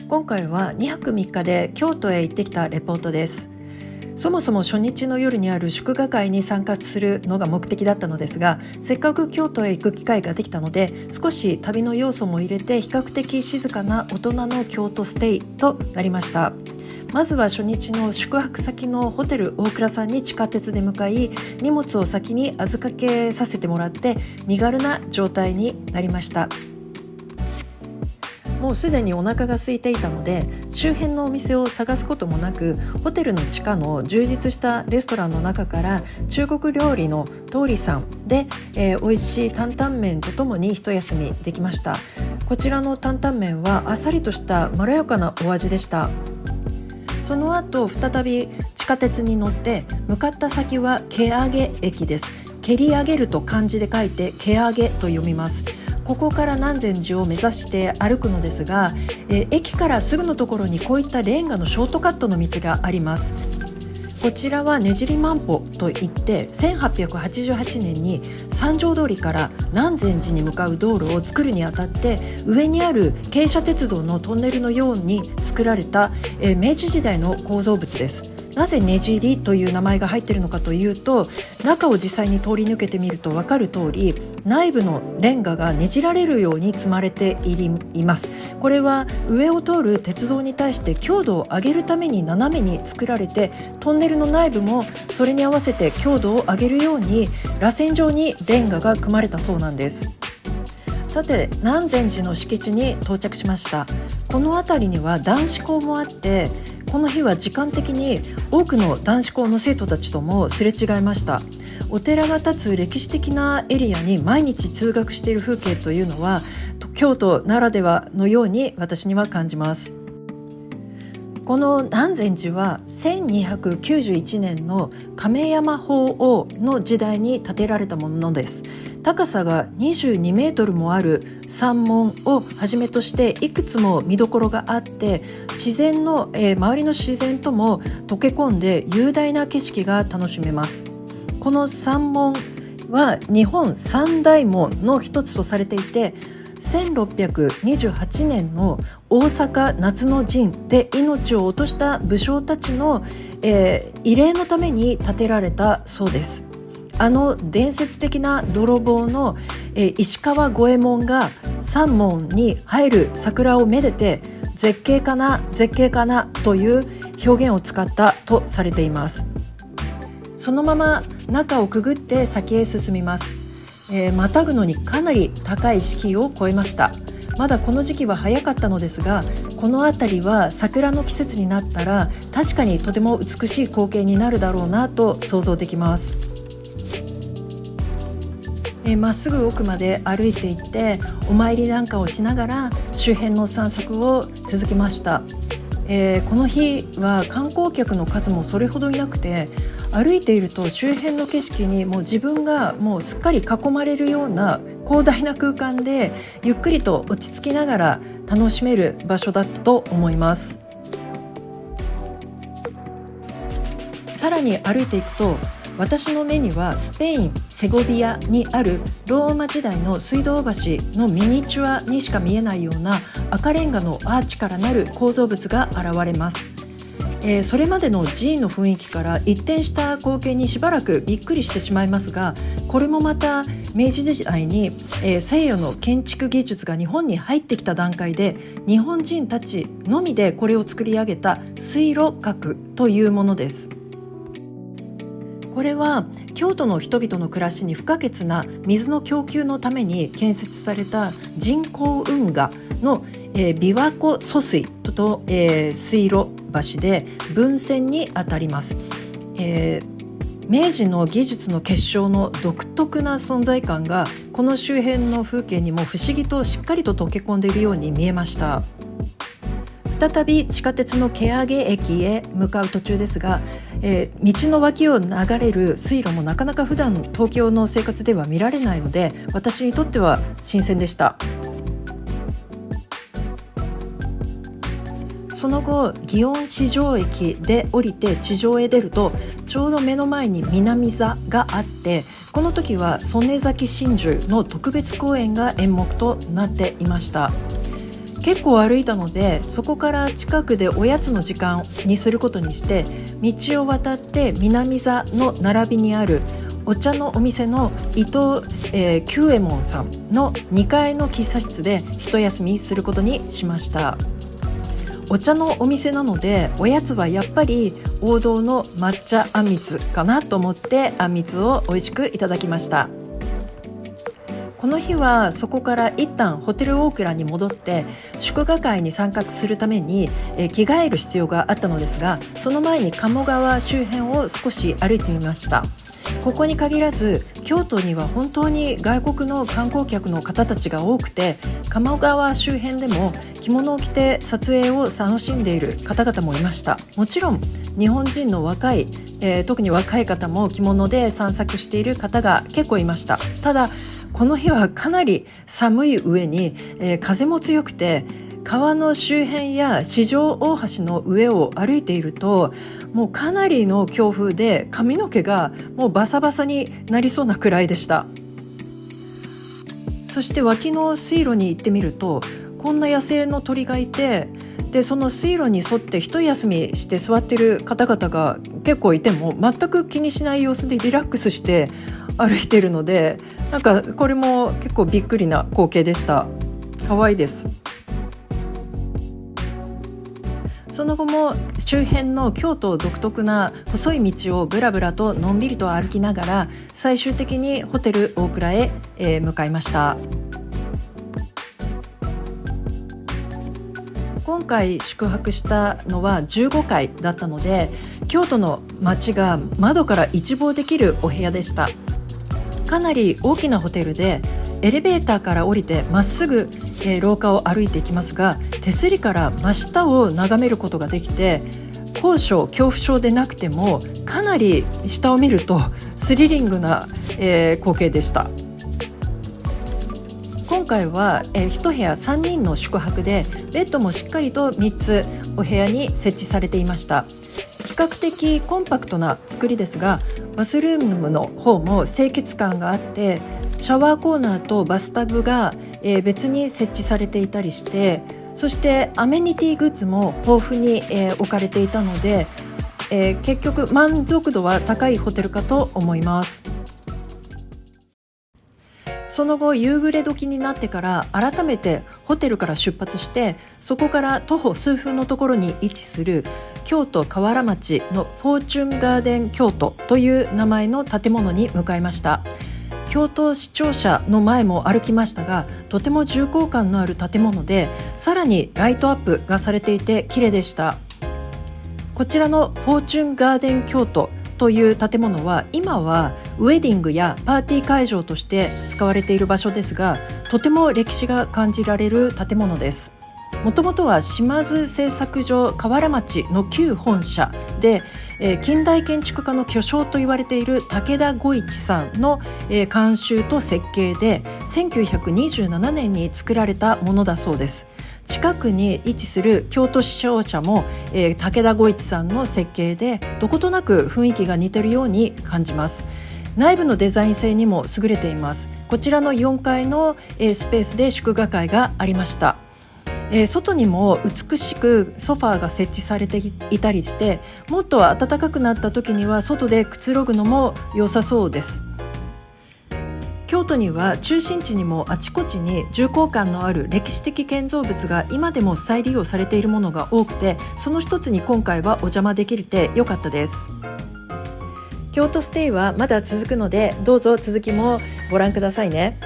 今回は2泊3日で京都へ行ってきたレポートです。そもそも初日の夜にある祝賀会に参加するのが目的だったのですが、せっかく京都へ行く機会ができたので、少し旅の要素も入れて比較的静かな大人の京都ステイとなりました。まずは初日の宿泊先のホテル大倉さんに地下鉄で向かい、荷物を先に預かけさせてもらって身軽な状態になりました。もうすでにお腹が空いていたので、周辺のお店を探すこともなく、ホテルの地下の充実したレストランの中から中国料理の通りさんで、美味しい担々麺とともに一休みできました。こちらの担々麺はあっさりとしたまろやかなお味でした。その後再び地下鉄に乗って向かった先は蹴上駅です。蹴り上げると漢字で書いて蹴上げと読みます。ここから南禅寺を目指して歩くのですが、駅からすぐのところにこういったレンガのショートカットの道があります。こちらはねじり万歩といって、1888年に三条通りから南禅寺に向かう道路を作るにあたって、上にある京車鉄道のトンネルのように作られた、明治時代の構造物です。なぜねじりという名前が入っているのかというと、中を実際に通り抜けてみると分かる通り、内部のレンガがねじられるように積まれています。これは上を通る鉄道に対して強度を上げるために斜めに作られて、トンネルの内部もそれに合わせて強度を上げるように螺旋状にレンガが組まれたそうなんです。さて、南禅寺の敷地に到着しました。この辺りには男子校もあって、この日は時間的に多くの男子校の生徒たちともすれ違いました。お寺が建つ歴史的なエリアに毎日通学している風景というのは、京都ならではのように私には感じます。この南禅寺は1291年の亀山法皇の時代に建てられたものです。高さが22メートルもある山門をはじめとしていくつも見どころがあって、自然の、周りの自然とも溶け込んで雄大な景色が楽しめます。この山門は日本三大門の一つとされていて、1628年の大阪夏の陣で命を落とした武将たちの、慰霊のために建てられたそうです。あの伝説的な泥棒の、石川五右衛門が山門に入る桜をめでて、絶景かな絶景かなという表現を使ったとされています。そのまま中をくぐって先へ進みます。またぐのにかなり高い敷居を越えました。まだこの時期は早かったのですが、この辺りは桜の季節になったら確かにとても美しい光景になるだろうなと想像できます。まっすぐ奥まで歩いていって、お参りなんかをしながら周辺の散策を続けました。この日は観光客の数もそれほどいなくて、歩いていると周辺の景色にもう自分がもうすっかり囲まれるような広大な空間で、ゆっくりと落ち着きながら楽しめる場所だったと思います。さらに歩いていくと、私の目にはスペイン・セゴビアにあるローマ時代の水道橋のミニチュアにしか見えないような赤レンガのアーチからなる構造物が現れます。それまでの寺院の雰囲気から一転した光景にしばらくびっくりしてしまいますが、これもまた明治時代に、西洋の建築技術が日本に入ってきた段階で、日本人たちのみでこれを作り上げた水路閣というものです。これは京都の人々の暮らしに不可欠な水の供給のために建設された人工運河の、琵琶湖疎水と、水路橋で分線にあたります。明治の技術の結晶の独特な存在感がこの周辺の風景にも不思議としっかりと溶け込んでいるように見えました。再び地下鉄の蹴上駅へ向かう途中ですが、道の脇を流れる水路もなかなか普段東京の生活では見られないので、私にとっては新鮮でした。その後、祇園四条駅で降りて地上へ出ると、ちょうど目の前に南座があって、この時は曽根崎真珠の特別公演が演目となっていました。結構歩いたので、そこから近くでおやつの時間にすることにして、道を渡って南座の並びにあるお茶のお店の伊藤、久右衛門さんの2階の喫茶室で一休みすることにしました。お茶のお店なので、おやつはやっぱり王道の抹茶あんみつかなと思って、あんみつを美味しくいただきました。この日はそこから一旦ホテルオークラに戻って祝賀会に参加するために着替える必要があったのですが、その前に鴨川周辺を少し歩いてみました。ここに限らず京都には本当に外国の観光客の方たちが多くて、鴨川周辺でも着物を着て撮影を楽しんでいる方々もいました。もちろん日本人の若い、特に若い方も着物で散策している方が結構いました。ただこの日はかなり寒い上に、風も強くて、川の周辺や四条大橋の上を歩いていると、もうかなりの強風で髪の毛がもうバサバサになりそうなくらいでした。そして脇の水路に行ってみると、こんな野生の鳥がいて、でその水路に沿って一休みして座っている方々が結構いても、全く気にしない様子でリラックスして歩いているので、なんかこれも結構びっくりな光景でした。可愛いです。その後も周辺の京都独特な細い道をぶらぶらとのんびりと歩きながら、最終的にホテル大倉へ、向かいました。今回宿泊したのは15階だったので、京都の街が窓から一望できるお部屋でした。かなり大きなホテルで、エレベーターから降りてまっすぐ、廊下を歩いていきますが、手すりから真下を眺めることができて、高所恐怖症でなくてもかなり下を見るとスリリングな、光景でした。今回は、1部屋3人の宿泊で、ベッドもしっかりと3つお部屋に設置されていました。比較的コンパクトな作りですが、バスルームの方も清潔感があって、シャワーコーナーとバスタブが、別に設置されていたりして、そしてアメニティグッズも豊富に、置かれていたので、結局満足度は高いホテルかと思います。その後夕暮れ時になってから改めてホテルから出発して、そこから徒歩数分のところに位置する京都河原町のフォーチュンガーデン京都という名前の建物に向かいました。京都市庁舎の前も歩きましたが、とても重厚感のある建物で、さらにライトアップがされていて綺麗でした。こちらのフォーチュンガーデン京都という建物は、今はウェディングやパーティー会場として使われている場所ですが、とても歴史が感じられる建物です。もともとは島津製作所河原町の旧本社で、近代建築家の巨匠と言われている武田五一さんの、監修と設計で1927年に作られたものだそうです。近くに位置する京都市庁舎も、武田五一さんの設計で、どことなく雰囲気が似ているように感じます。内部のデザイン性にも優れています。こちらの4階の、スペースで祝賀会がありました。外にも美しくソファーが設置されていたりして、もっと暖かくなった時には外でくつろぐのも良さそうです。京都には中心地にもあちこちに重厚感のある歴史的建造物が今でも再利用されているものが多くて、その一つに今回はお邪魔できてよかったです。京都ステイはまだ続くので、どうぞ続きもご覧くださいね。